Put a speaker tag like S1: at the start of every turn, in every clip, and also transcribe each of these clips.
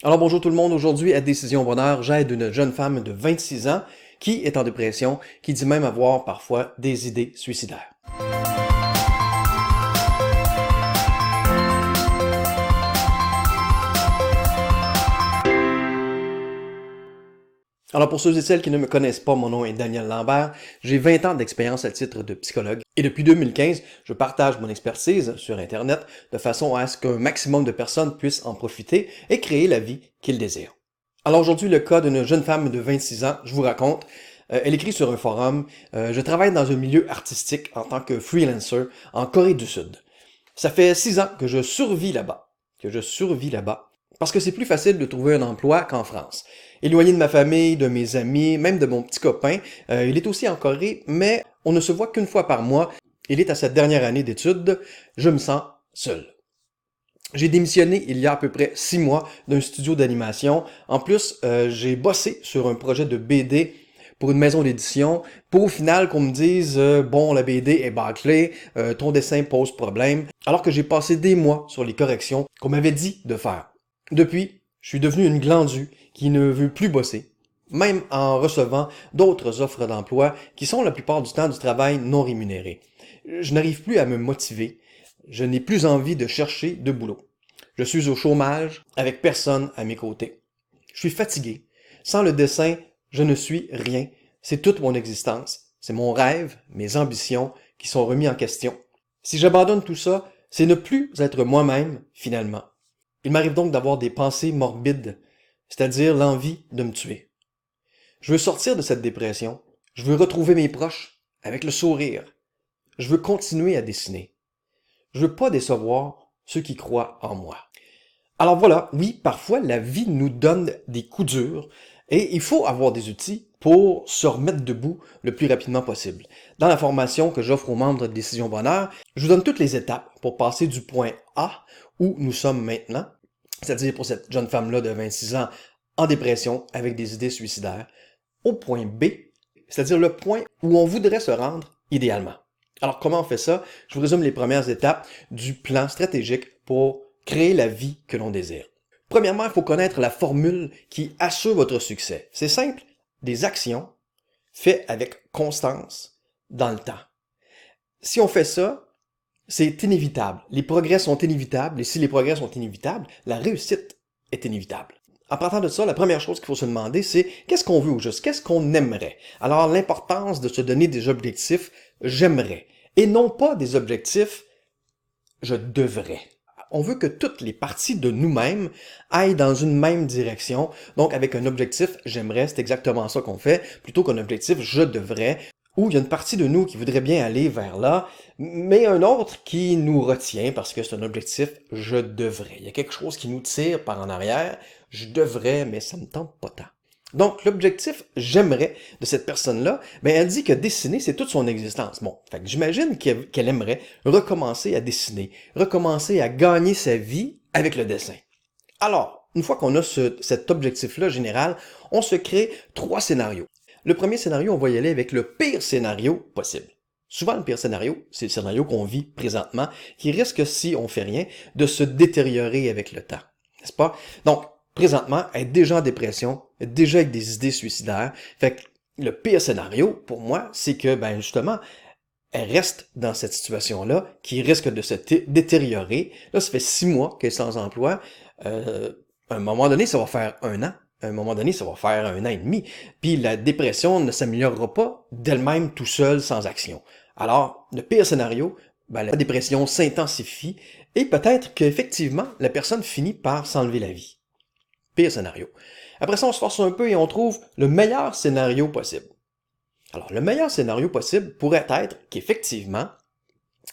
S1: Alors bonjour tout le monde, aujourd'hui à Décision Bonheur, j'aide une jeune femme de 26 ans qui est en dépression, qui dit même avoir parfois des idées suicidaires. Alors pour ceux et celles qui ne me connaissent pas, mon nom est Daniel Lambert, j'ai 20 ans d'expérience à titre de psychologue et depuis 2015, je partage mon expertise sur Internet de façon à ce qu'un maximum de personnes puissent en profiter et créer la vie qu'ils désirent. Alors aujourd'hui, le cas d'une jeune femme de 26 ans, je vous raconte. Elle écrit sur un forum, je travaille dans un milieu artistique en tant que freelancer en Corée du Sud. Ça fait 6 ans que je survis là-bas, parce que c'est plus facile de trouver un emploi qu'en France. Éloigné de ma famille, de mes amis, même de mon petit copain, il est aussi en Corée, mais on ne se voit qu'une fois par mois. Il est à sa dernière année d'études, je me sens seul. J'ai démissionné il y a à peu près 6 mois d'un studio d'animation. En plus, j'ai bossé sur un projet de BD pour une maison d'édition, pour au final qu'on me dise bon, la BD est bâclée, ton dessin pose problème, alors que j'ai passé des mois sur les corrections qu'on m'avait dit de faire. Depuis, je suis devenu une glandue qui ne veut plus bosser, même en recevant d'autres offres d'emploi qui sont la plupart du temps du travail non rémunéré. Je n'arrive plus à me motiver, je n'ai plus envie de chercher de boulot. Je suis au chômage avec personne à mes côtés. Je suis fatigué. Sans le dessin, je ne suis rien. C'est toute mon existence. C'est mon rêve, mes ambitions qui sont remis en question. Si j'abandonne tout ça, c'est ne plus être moi-même, finalement. Il m'arrive donc d'avoir des pensées morbides, c'est-à-dire l'envie de me tuer. Je veux sortir de cette dépression. Je veux retrouver mes proches avec le sourire. Je veux continuer à dessiner. Je veux pas décevoir ceux qui croient en moi. Alors voilà, oui, parfois la vie nous donne des coups durs et il faut avoir des outils pour se remettre debout le plus rapidement possible. Dans la formation que j'offre aux membres de Décision Bonheur, je vous donne toutes les étapes pour passer du point A, où nous sommes maintenant, c'est-à-dire pour cette jeune femme-là de 26 ans en dépression avec des idées suicidaires, au point B, c'est-à-dire le point où on voudrait se rendre idéalement. Alors comment on fait ça? Je vous résume les premières étapes du plan stratégique pour créer la vie que l'on désire. Premièrement, il faut connaître la formule qui assure votre succès. C'est simple, des actions faites avec constance dans le temps. Si on fait ça, c'est inévitable. Les progrès sont inévitables et si les progrès sont inévitables, la réussite est inévitable. En partant de ça, la première chose qu'il faut se demander, c'est qu'est-ce qu'on veut au juste? Qu'est-ce qu'on aimerait? Alors, l'importance de se donner des objectifs « j'aimerais » et non pas des objectifs « je devrais ». On veut que toutes les parties de nous-mêmes aillent dans une même direction. Donc, avec un objectif « j'aimerais », c'est exactement ça qu'on fait, plutôt qu'un objectif « je devrais », où il y a une partie de nous qui voudrait bien aller vers là, mais un autre qui nous retient parce que c'est un objectif « je devrais ». Il y a quelque chose qui nous tire par en arrière, « je devrais », mais ça me tente pas tant. Donc, l'objectif « j'aimerais » de cette personne-là, elle dit que dessiner, c'est toute son existence. Bon, fait que j'imagine qu'elle aimerait recommencer à dessiner, recommencer à gagner sa vie avec le dessin. Alors, une fois qu'on a cet objectif-là général, on se crée 3 scénarios. Le premier scénario, on va y aller avec le pire scénario possible. Souvent, le pire scénario, c'est le scénario qu'on vit présentement, qui risque, si on fait rien, de se détériorer avec le temps. N'est-ce pas? Donc, présentement, être déjà en dépression, être déjà avec des idées suicidaires. Fait que le pire scénario, pour moi, c'est que, justement, elle reste dans cette situation-là, qui risque de se détériorer. Là, ça fait 6 mois qu'elle est sans emploi. À un moment donné, ça va faire 1 an. À un moment donné, ça va faire 1 an et demi. Puis la dépression ne s'améliorera pas d'elle-même tout seul sans action. Alors, le pire scénario, la dépression s'intensifie et peut-être qu'effectivement, la personne finit par s'enlever la vie. Pire scénario. Après ça, on se force un peu et on trouve le meilleur scénario possible. Alors, le meilleur scénario possible pourrait être qu'effectivement,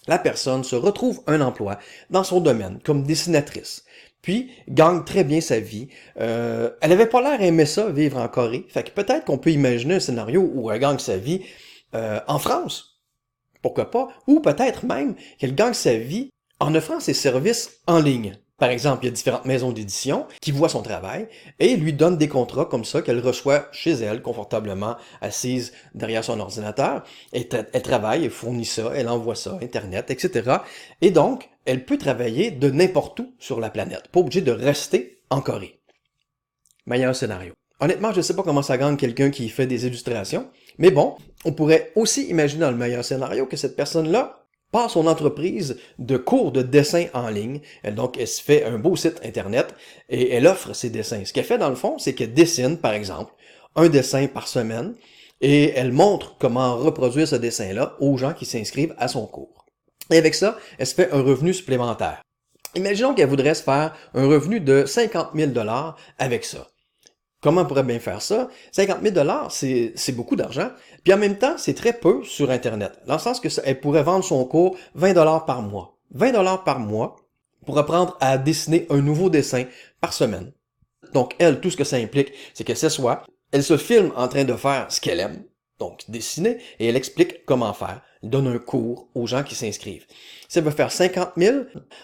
S1: la personne se retrouve un emploi dans son domaine comme dessinatrice, puis gagne très bien sa vie. Elle avait pas l'air aimer ça, vivre en Corée. Fait que peut-être qu'on peut imaginer un scénario où elle gagne sa vie en France. Pourquoi pas? Ou peut-être même qu'elle gagne sa vie en offrant ses services en ligne. Par exemple, il y a différentes maisons d'édition qui voient son travail et lui donnent des contrats comme ça qu'elle reçoit chez elle, confortablement, assise derrière son ordinateur. Elle travaille, elle fournit ça, elle envoie ça, Internet, etc. Et donc, elle peut travailler de n'importe où sur la planète, pas obligée de rester en Corée. Meilleur scénario. Honnêtement, je ne sais pas comment ça gagne quelqu'un qui fait des illustrations, mais bon, on pourrait aussi imaginer dans le meilleur scénario que cette personne-là part son entreprise de cours de dessin en ligne. Donc, elle se fait un beau site Internet et elle offre ses dessins. Ce qu'elle fait dans le fond, c'est qu'elle dessine, par exemple, un dessin par semaine et elle montre comment reproduire ce dessin-là aux gens qui s'inscrivent à son cours. Et avec ça, elle se fait un revenu supplémentaire. Imaginons qu'elle voudrait se faire un revenu de 50 000 $ avec ça. Comment on pourrait bien faire ça? 50 000 $, c'est beaucoup d'argent. Puis en même temps, c'est très peu sur Internet. Dans le sens que elle pourrait vendre son cours 20 $ par mois. 20 $ par mois pour apprendre à dessiner un nouveau dessin par semaine. Donc elle, tout ce que ça implique, c'est que ce soit, elle se filme en train de faire ce qu'elle aime, donc dessiner, et elle explique comment faire. Elle donne un cours aux gens qui s'inscrivent. Si elle veut faire 50 000,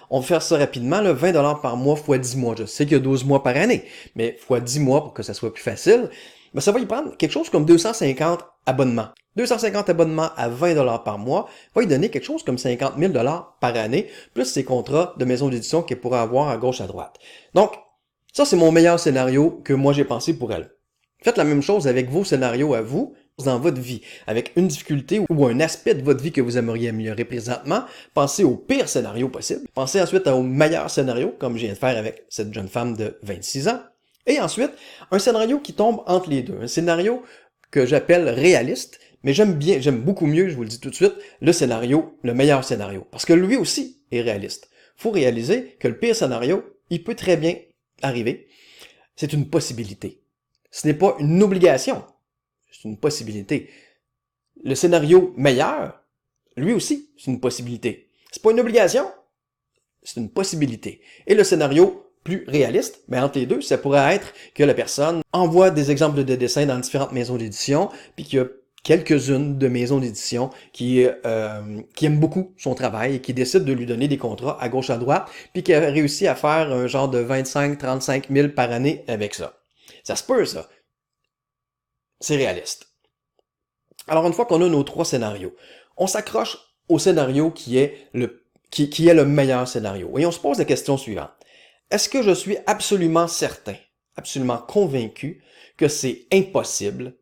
S1: on va faire ça rapidement, là, 20 $ par mois fois 10 mois. Je sais qu'il y a 12 mois par année, mais fois 10 mois pour que ça soit plus facile, ben ça va y prendre quelque chose comme 250 abonnements. 250 abonnements à 20 $ par mois va y donner quelque chose comme 50 000 $ par année, plus ses contrats de maison d'édition qu'elle pourrait avoir à gauche à droite. Donc, ça c'est mon meilleur scénario que moi j'ai pensé pour elle. Faites la même chose avec vos scénarios à vous, dans votre vie, avec une difficulté ou un aspect de votre vie que vous aimeriez améliorer présentement, pensez au pire scénario possible. Pensez ensuite au meilleur scénario, comme je viens de faire avec cette jeune femme de 26 ans. Et ensuite, un scénario qui tombe entre les deux. Un scénario que j'appelle réaliste, mais j'aime beaucoup mieux, je vous le dis tout de suite, le meilleur scénario. Parce que lui aussi est réaliste. Faut réaliser que le pire scénario, il peut très bien arriver. C'est une possibilité. Ce n'est pas une obligation. C'est une possibilité. Le scénario meilleur, lui aussi, c'est une possibilité. C'est pas une obligation, c'est une possibilité. Et le scénario plus réaliste, mais entre les deux, ça pourrait être que la personne envoie des exemples de dessins dans différentes maisons d'édition, puis qu'il y a quelques-unes de maisons d'édition qui aiment beaucoup son travail et qui décident de lui donner des contrats à gauche à droite, puis qui a réussi à faire un genre de 25-35 000 par année avec ça. Ça se peut, ça. C'est réaliste. Alors, une fois qu'on a nos trois scénarios, on s'accroche au scénario qui est le meilleur scénario. Et on se pose la question suivante. Est-ce que je suis absolument certain, absolument convaincu que c'est impossible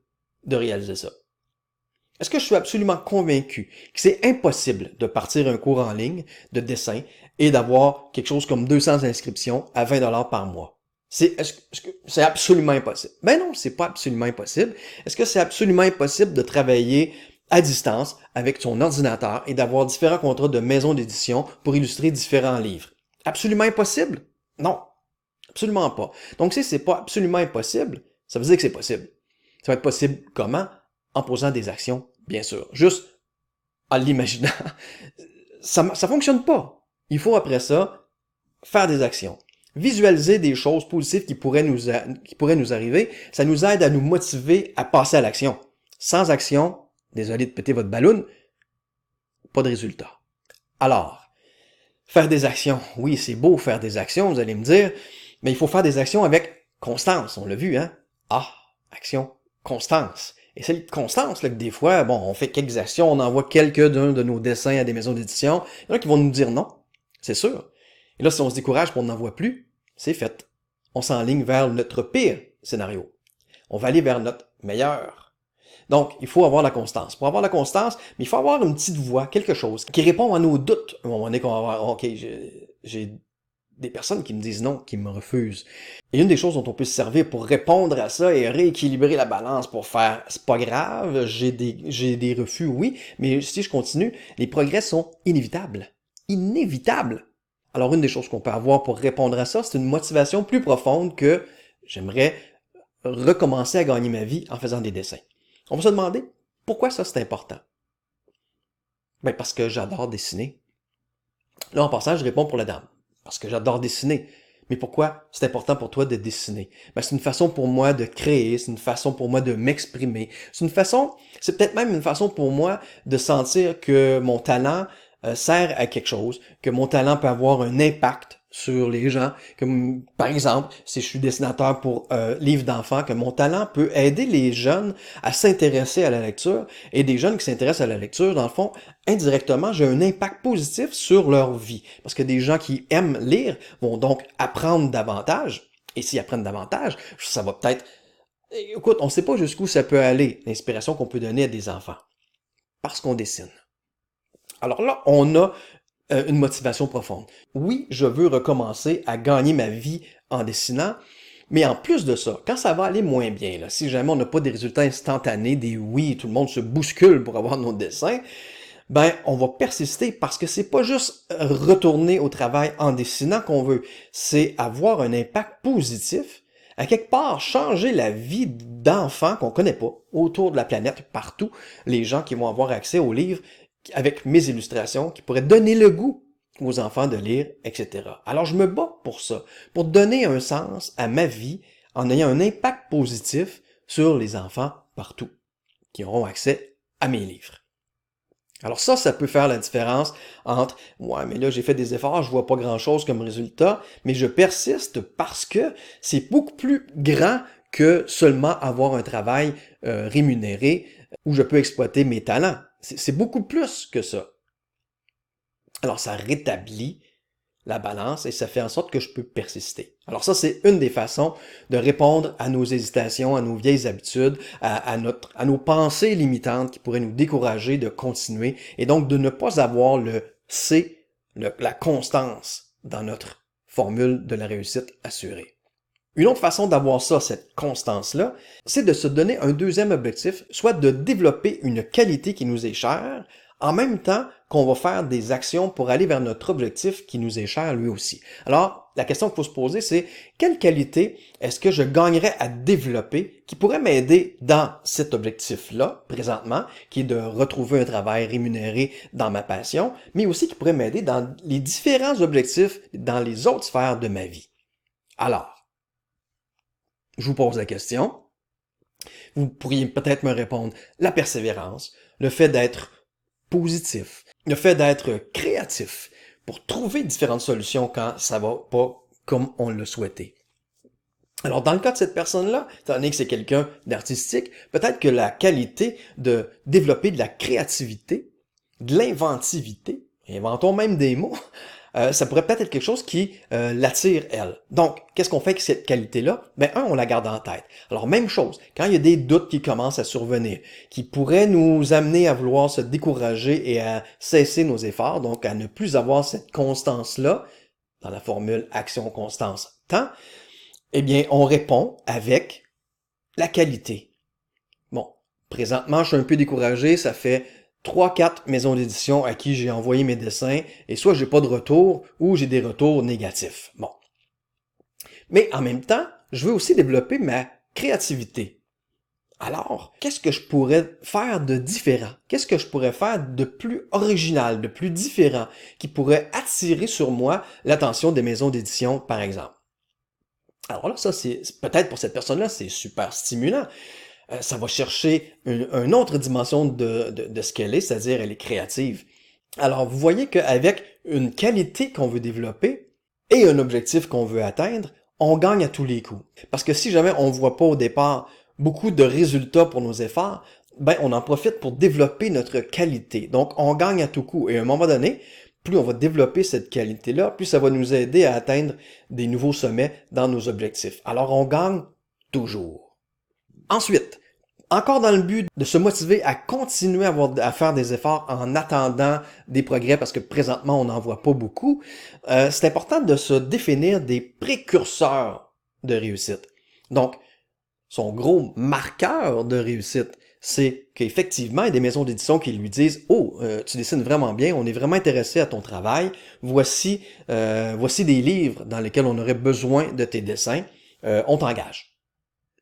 S1: de réaliser ça? Est-ce que je suis absolument convaincu que c'est impossible de partir un cours en ligne de dessin et d'avoir quelque chose comme 200 inscriptions à 20 $ par mois? Est-ce que c'est absolument impossible? Ben non, c'est pas absolument impossible. Est-ce que c'est absolument impossible de travailler à distance avec son ordinateur et d'avoir différents contrats de maison d'édition pour illustrer différents livres? Absolument impossible? Non, absolument pas. Donc si c'est pas absolument impossible, ça veut dire que c'est possible. Ça va être possible comment? En posant des actions, bien sûr. Juste en l'imaginant. Ça fonctionne pas. Il faut après ça faire des actions. Visualiser des choses positives qui pourraient nous arriver, ça nous aide à nous motiver à passer à l'action. Sans action, désolé de péter votre ballon, pas de résultat. Alors, faire des actions. Oui, c'est beau faire des actions, vous allez me dire, mais il faut faire des actions avec constance. On l'a vu, hein? Ah, action, constance. Et c'est la constance, là, que des fois, bon, on fait quelques actions, on envoie quelques-uns de nos dessins à des maisons d'édition. Il y en a qui vont nous dire non, c'est sûr. Et là, si on se décourage et on n'en voit plus, c'est fait. On s'enligne vers notre pire scénario. On va aller vers notre meilleur. Donc, il faut avoir la constance. Pour avoir la constance, mais il faut avoir une petite voix, quelque chose, qui répond à nos doutes. À un moment donné, qu'on va avoir, OK, j'ai des personnes qui me disent non, qui me refusent. Et une des choses dont on peut se servir pour répondre à ça et rééquilibrer la balance pour faire, c'est pas grave, j'ai des refus, oui, mais si je continue, les progrès sont inévitables. Inévitables. Alors, une des choses qu'on peut avoir pour répondre à ça, c'est une motivation plus profonde que j'aimerais recommencer à gagner ma vie en faisant des dessins. On va se demander, pourquoi ça c'est important? Ben, parce que j'adore dessiner. Là, en passant, je réponds pour la dame. Parce que j'adore dessiner. Mais pourquoi c'est important pour toi de dessiner? Ben, c'est une façon pour moi de créer, c'est une façon pour moi de m'exprimer. C'est peut-être même une façon pour moi de sentir que mon talent sert à quelque chose, que mon talent peut avoir un impact sur les gens, comme par exemple, si je suis dessinateur pour livres d'enfants, que mon talent peut aider les jeunes à s'intéresser à la lecture, et des jeunes qui s'intéressent à la lecture, dans le fond, indirectement, j'ai un impact positif sur leur vie, parce que des gens qui aiment lire vont donc apprendre davantage, Et s'ils apprennent davantage, ça va peut-être... Écoute, on ne sait pas jusqu'où ça peut aller, l'inspiration qu'on peut donner à des enfants. Parce qu'on dessine. Alors là, on a une motivation profonde. Oui, je veux recommencer à gagner ma vie en dessinant, mais en plus de ça, quand ça va aller moins bien, là, si jamais on n'a pas des résultats instantanés, des oui, tout le monde se bouscule pour avoir nos dessins, ben on va persister parce que c'est pas juste retourner au travail en dessinant qu'on veut, c'est avoir un impact positif, à quelque part changer la vie d'enfants qu'on connaît pas autour de la planète, partout, les gens qui vont avoir accès aux livres avec mes illustrations, qui pourraient donner le goût aux enfants de lire, etc. Alors je me bats pour ça, pour donner un sens à ma vie en ayant un impact positif sur les enfants partout, qui auront accès à mes livres. Alors ça peut faire la différence entre « ouais, mais là j'ai fait des efforts, je vois pas grand-chose comme résultat, mais je persiste parce que c'est beaucoup plus grand que seulement avoir un travail rémunéré où je peux exploiter mes talents. C'est beaucoup plus que ça. » Alors ça rétablit la balance et ça fait en sorte que je peux persister. Alors ça, c'est une des façons de répondre à nos hésitations, à nos vieilles habitudes, à nos pensées limitantes qui pourraient nous décourager de continuer et donc de ne pas avoir le C, la constance dans notre formule de la réussite assurée. Une autre façon d'avoir ça, cette constance-là, c'est de se donner un deuxième objectif, soit de développer une qualité qui nous est chère, en même temps qu'on va faire des actions pour aller vers notre objectif qui nous est cher lui aussi. Alors, la question qu'il faut se poser, c'est quelle qualité est-ce que je gagnerais à développer qui pourrait m'aider dans cet objectif-là, présentement, qui est de retrouver un travail rémunéré dans ma passion, mais aussi qui pourrait m'aider dans les différents objectifs dans les autres sphères de ma vie. Alors, je vous pose la question. Vous pourriez peut-être me répondre la persévérance, le fait d'être positif, le fait d'être créatif pour trouver différentes solutions quand ça va pas comme on le souhaitait. Alors, dans le cas de cette personne-là, étant donné que c'est quelqu'un d'artistique, peut-être que la qualité de développer de la créativité, de l'inventivité, inventons même des mots, ça pourrait peut-être être quelque chose qui l'attire, elle. Donc, qu'est-ce qu'on fait avec cette qualité-là? Ben, on la garde en tête. Alors, même chose, quand il y a des doutes qui commencent à survenir, qui pourraient nous amener à vouloir se décourager et à cesser nos efforts, donc à ne plus avoir cette constance-là, dans la formule action, constance, temps, eh bien, on répond avec la qualité. Bon, présentement, je suis un peu découragé, ça fait 3-4 maisons d'édition à qui j'ai envoyé mes dessins, et soit j'ai pas de retour, ou j'ai des retours négatifs. Bon. Mais en même temps, je veux aussi développer ma créativité. Alors, qu'est-ce que je pourrais faire de différent? Qu'est-ce que je pourrais faire de plus original, de plus différent, qui pourrait attirer sur moi l'attention des maisons d'édition, par exemple? Alors là, ça, c'est peut-être pour cette personne-là, c'est super stimulant. Ça va chercher une autre dimension de ce qu'elle est, c'est-à-dire elle est créative. Alors, vous voyez qu'avec une qualité qu'on veut développer et un objectif qu'on veut atteindre, on gagne à tous les coups. Parce que si jamais on ne voit pas au départ beaucoup de résultats pour nos efforts, ben on en profite pour développer notre qualité. Donc, on gagne à tout coup. Et à un moment donné, plus on va développer cette qualité-là, plus ça va nous aider à atteindre des nouveaux sommets dans nos objectifs. Alors, on gagne toujours. Ensuite, encore dans le but de se motiver à continuer à faire des efforts en attendant des progrès, parce que présentement, on n'en voit pas beaucoup, c'est important de se définir des précurseurs de réussite. Donc, son gros marqueur de réussite, c'est qu'effectivement, il y a des maisons d'édition qui lui disent « Oh, tu dessines vraiment bien, on est vraiment intéressé à ton travail, voici des livres dans lesquels on aurait besoin de tes dessins, on t'engage. »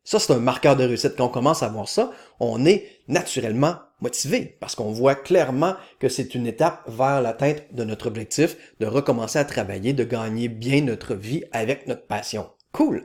S1: Ça, c'est un marqueur de réussite. Quand on commence à voir ça, on est naturellement motivé parce qu'on voit clairement que c'est une étape vers l'atteinte de notre objectif, de recommencer à travailler, de gagner bien notre vie avec notre passion. Cool!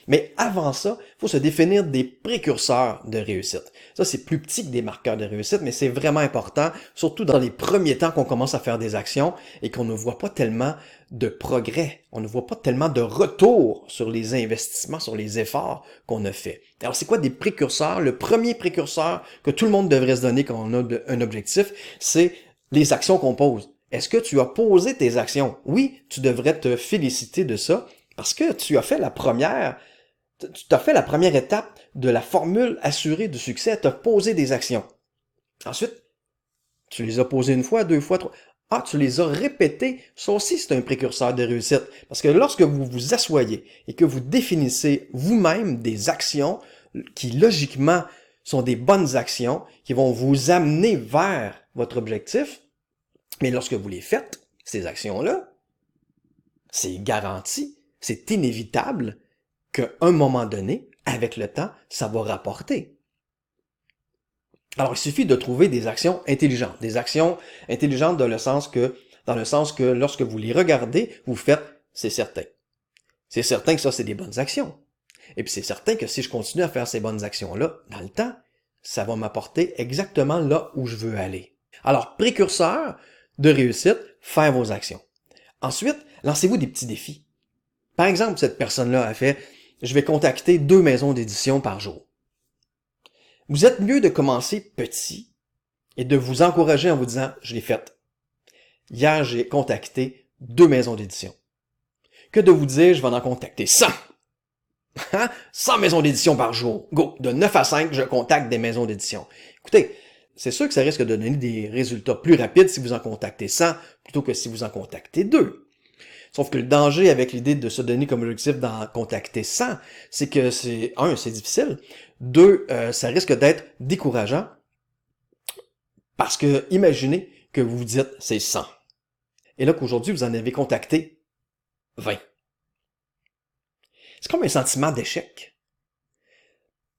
S1: Mais avant ça, il faut se définir des précurseurs de réussite. Ça, c'est plus petit que des marqueurs de réussite, mais c'est vraiment important, surtout dans les premiers temps qu'on commence à faire des actions et qu'on ne voit pas tellement de progrès, on ne voit pas tellement de retour sur les investissements, sur les efforts qu'on a fait. Alors, c'est quoi des précurseurs? Le premier précurseur que tout le monde devrait se donner quand on a un objectif, c'est les actions qu'on pose. Est-ce que tu as posé tes actions? Oui, tu devrais te féliciter de ça, Parce que tu as fait la première étape de la formule assurée du succès, tu as posé des actions. Ensuite, tu les as posées une fois, deux fois, trois. Ah, tu les as répétées. Ça aussi, c'est un précurseur de réussite. Parce que lorsque vous vous asseyez et que vous définissez vous-même des actions qui, logiquement, sont des bonnes actions, qui vont vous amener vers votre objectif, mais lorsque vous les faites, ces actions-là, c'est garanti, c'est inévitable qu'à un moment donné, avec le temps, ça va rapporter. Alors, il suffit de trouver des actions intelligentes. Des actions intelligentes dans le sens que lorsque vous les regardez, vous faites, c'est certain. C'est certain que ça, c'est des bonnes actions. Et puis, c'est certain que si je continue à faire ces bonnes actions-là, dans le temps, ça va m'apporter exactement là où je veux aller. Alors, précurseur de réussite, faire vos actions. Ensuite, lancez-vous des petits défis. Par exemple, cette personne-là a fait, je vais contacter 2 maisons d'édition par jour. Vous êtes mieux de commencer petit et de vous encourager en vous disant, je l'ai fait. Hier, j'ai contacté 2 maisons d'édition. Que de vous dire, je vais en contacter 100. 100 maisons d'édition par jour. Go! De 9 à 5, je contacte des maisons d'édition. Écoutez, c'est sûr que ça risque de donner des résultats plus rapides si vous en contactez 100 plutôt que si vous en contactez 2. Sauf que le danger avec l'idée de se donner comme objectif d'en contacter 100, c'est que c'est difficile. 2, ça risque d'être décourageant. Parce que imaginez que vous vous dites c'est 100. Et là qu'aujourd'hui vous en avez contacté 20. C'est comme un sentiment d'échec.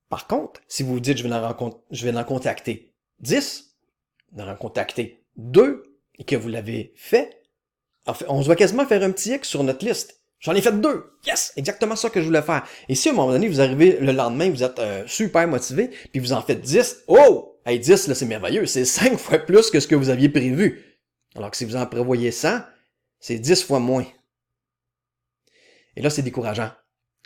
S1: Par contre, si vous vous dites je vais en contacter 10, en contacter 2 et que vous l'avez fait, en fait, on se va quasiment faire un petit X sur notre liste. J'en ai fait 2. Yes! Exactement ça que je voulais faire. Et si à un moment donné, vous arrivez le lendemain, vous êtes super motivé, puis vous en faites 10, oh! Hey, 10, là, c'est merveilleux. C'est 5 fois plus que ce que vous aviez prévu. Alors que si vous en prévoyez 100, c'est 10 fois moins. Et là, c'est décourageant.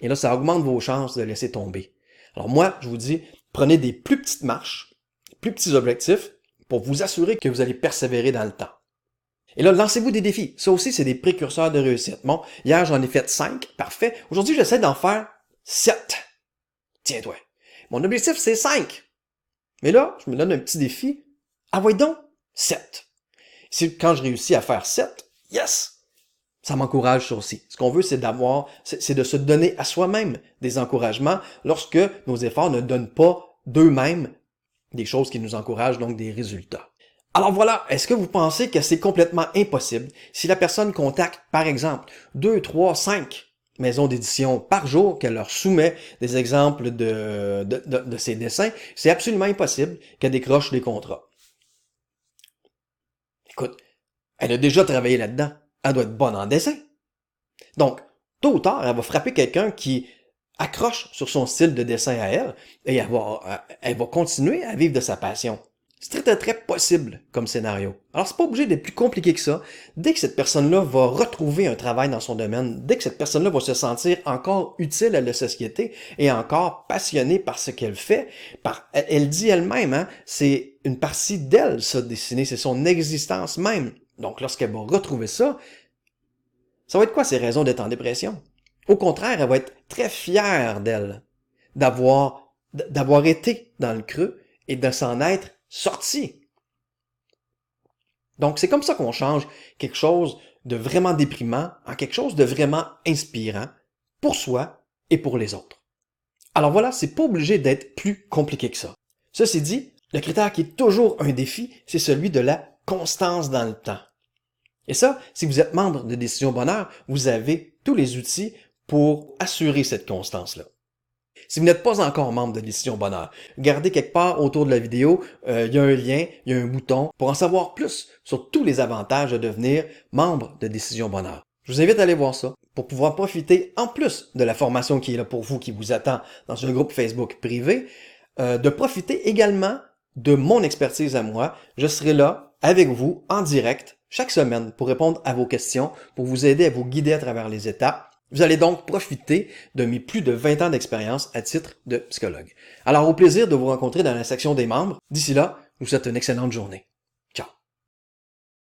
S1: Et là, ça augmente vos chances de laisser tomber. Alors moi, je vous dis, prenez des plus petites marches, plus petits objectifs, pour vous assurer que vous allez persévérer dans le temps. Et là, lancez-vous des défis. Ça aussi, c'est des précurseurs de réussite. Bon, hier, j'en ai fait 5. Parfait. Aujourd'hui, j'essaie d'en faire 7. Tiens-toi. Mon objectif, c'est 5. Mais là, je me donne un petit défi. Ah, voyons donc, 7. Quand je réussis à faire 7, yes! Ça m'encourage ça aussi. Ce qu'on veut, c'est de se donner à soi-même des encouragements lorsque nos efforts ne donnent pas d'eux-mêmes des choses qui nous encouragent, donc des résultats. Alors voilà, est-ce que vous pensez que c'est complètement impossible si la personne contacte, par exemple, 2, 3, 5 maisons d'édition par jour, qu'elle leur soumet des exemples de ses dessins, c'est absolument impossible qu'elle décroche des contrats. Écoute, elle a déjà travaillé là-dedans. Elle doit être bonne en dessin. Donc, tôt ou tard, elle va frapper quelqu'un qui accroche sur son style de dessin à elle et elle va continuer à vivre de sa passion. C'est très, très possible comme scénario. Alors, c'est pas obligé d'être plus compliqué que ça. Dès que cette personne-là va retrouver un travail dans son domaine, dès que cette personne-là va se sentir encore utile à la société et encore passionnée par ce qu'elle fait, elle dit elle-même, hein, c'est une partie d'elle, ça, dessiner, c'est son existence même. Donc, lorsqu'elle va retrouver ça va être quoi ses raisons d'être en dépression? Au contraire, elle va être très fière d'elle, d'avoir été dans le creux et de s'en être sorti. Donc, c'est comme ça qu'on change quelque chose de vraiment déprimant en quelque chose de vraiment inspirant pour soi et pour les autres. Alors voilà, c'est pas obligé d'être plus compliqué que ça. Ceci dit, le critère qui est toujours un défi, c'est celui de la constance dans le temps. Et ça, si vous êtes membre de Décision Bonheur, vous avez tous les outils pour assurer cette constance-là. Si vous n'êtes pas encore membre de Décision Bonheur, regardez quelque part autour de la vidéo, il y a un lien, il y a un bouton pour en savoir plus sur tous les avantages de devenir membre de Décision Bonheur. Je vous invite à aller voir ça pour pouvoir profiter, en plus de la formation qui est là pour vous, qui vous attend dans un groupe Facebook privé, de profiter également de mon expertise à moi. Je serai là avec vous en direct chaque semaine pour répondre à vos questions, pour vous aider à vous guider à travers les étapes. Vous allez donc profiter de mes plus de 20 ans d'expérience à titre de psychologue. Alors, au plaisir de vous rencontrer dans la section des membres. D'ici là, je vous souhaite une excellente journée.